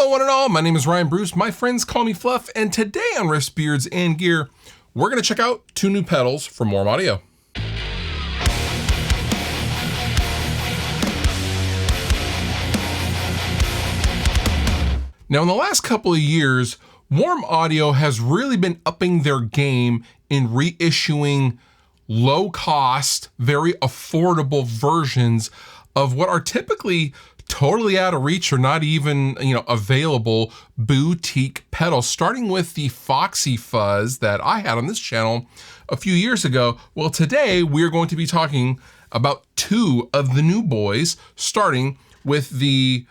Hello one and all, my name is Ryan Bruce, my friends call me Fluff, and today on Riffs, Beards, and Gear, we're going to check out two new pedals from Warm Audio. Now in the last couple of years, Warm Audio has really been upping their game in reissuing low-cost, very affordable versions of what are typically totally out of reach or not even, available boutique pedals, starting with the Foxy Fuzz that I had on this channel a few years ago. Well, today we're going to be talking about two of the new boys, starting with the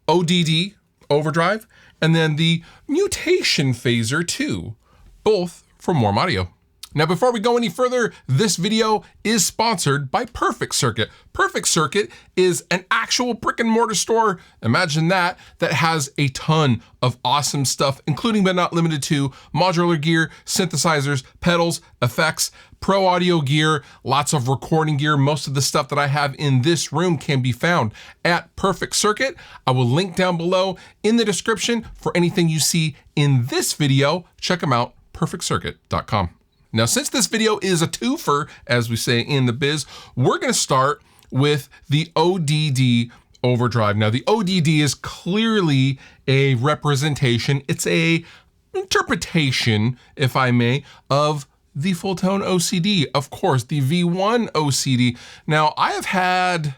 ODD Overdrive and then the Mutation Phasor II, both from Warm Audio. Now, before we go any further, this video is sponsored by Perfect Circuit. Perfect Circuit is an actual brick and mortar store, imagine that has a ton of awesome stuff, including but not limited to modular gear, synthesizers, pedals, effects, pro audio gear, lots of recording gear. Most of the stuff that I have in this room can be found at Perfect Circuit. I will link down below in the description for anything you see in this video. Check them out, perfectcircuit.com. Now, since this video is a twofer, as we say in the biz, we're gonna start with the ODD Overdrive. Now, the ODD is clearly a representation, it's a interpretation, if I may, of the full-tone OCD, of course, the V1 OCD. Now, I have had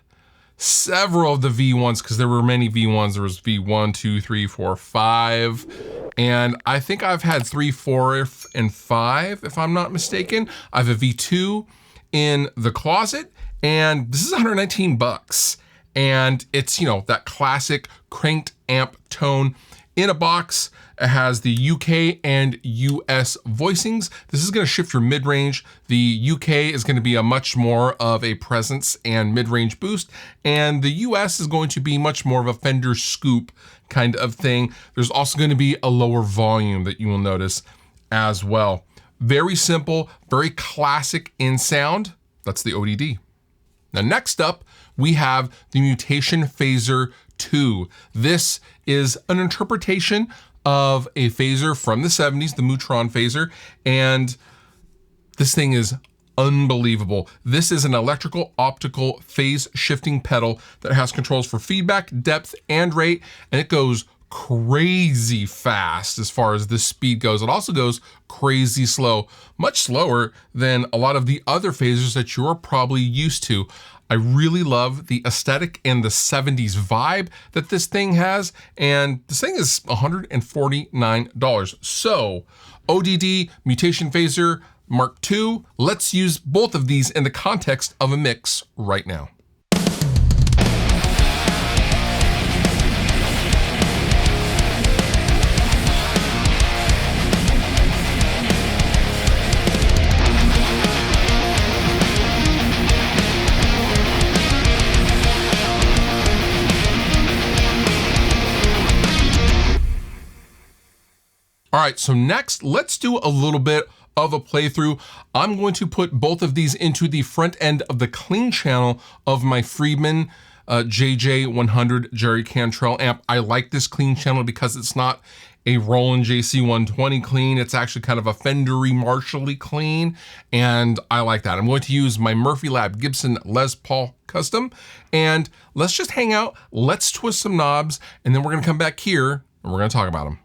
several of the V1s because there were many V1s. There was V1, 2, 3, 4, 5. And I think I've had 3, 4, and 5, if I'm not mistaken. I have a V2 in the closet, and this is 119 bucks. And it's, that classic cranked amp tone in a box. It has the UK and US voicings. This is gonna shift your mid-range. The UK is gonna be a much more of a presence and mid-range boost, and the US is going to be much more of a Fender scoop kind of thing. There's also gonna be a lower volume that you will notice as well. Very simple, very classic in sound. That's the ODD. Now next up, we have the Mutation Phasor II. This is an interpretation of a phaser from the 70s, the mu-tron phaser, and this thing is unbelievable. This is an electrical optical phase shifting pedal that has controls for feedback, depth, and rate, and it goes crazy fast as far as the speed goes. It also goes crazy slow, much slower than a lot of the other phasers that you're probably used to. I really love the aesthetic and the 70s vibe that this thing has, and this thing is $149. So, ODD Mutation Phasor Mark II, let's use both of these in the context of a mix right now. All right, so next, let's do a little bit of a playthrough. I'm going to put both of these into the front end of the clean channel of my Friedman JJ100 Jerry Cantrell amp. I like this clean channel because it's not a Roland JC120 clean. It's actually kind of a Fendery Marshally clean, and I like that. I'm going to use my Murphy Lab Gibson Les Paul Custom, and let's just hang out, let's twist some knobs, and then we're gonna come back here and we're gonna talk about them.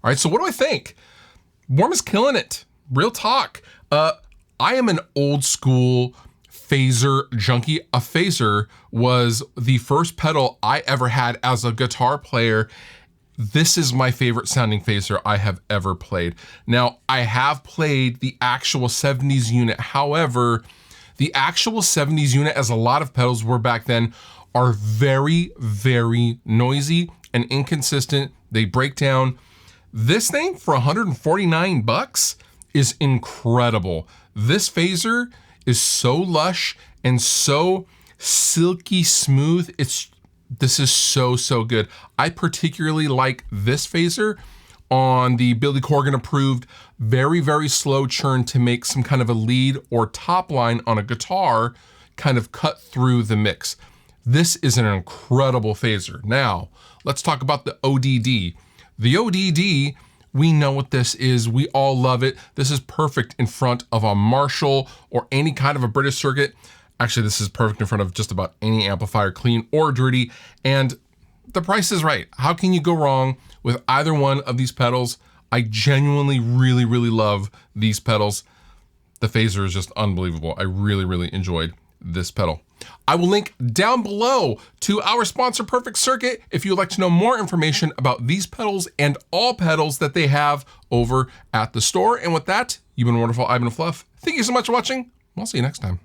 All right, so what do I think? Warm is killing it. Real talk. I am an old school phaser junkie. A phaser was the first pedal I ever had as a guitar player. This is my favorite sounding phaser I have ever played. Now, I have played the actual 70s unit. However, the actual 70s unit, as a lot of pedals were back then, are very, very noisy and inconsistent. They break down. This thing for 149 bucks is incredible. This phaser is so lush and so silky smooth. This is so, so good. I particularly like this phaser on the Billy Corgan approved, very, very slow churn to make some kind of a lead or top line on a guitar kind of cut through the mix. This is an incredible phaser. Now, let's talk about the ODD. The ODD, we know what this is. We all love it. This is perfect in front of a Marshall or any kind of a British circuit. Actually, this is perfect in front of just about any amplifier, clean or dirty. And the price is right. How can you go wrong with either one of these pedals? I genuinely really, really love these pedals. The phaser is just unbelievable. I really, really enjoyed this pedal. I will link down below to our sponsor, Perfect Circuit, if you'd like to know more information about these pedals and all pedals that they have over at the store. And with that, you've been wonderful. I've been Fluff. Thank you so much for watching. We'll see you next time.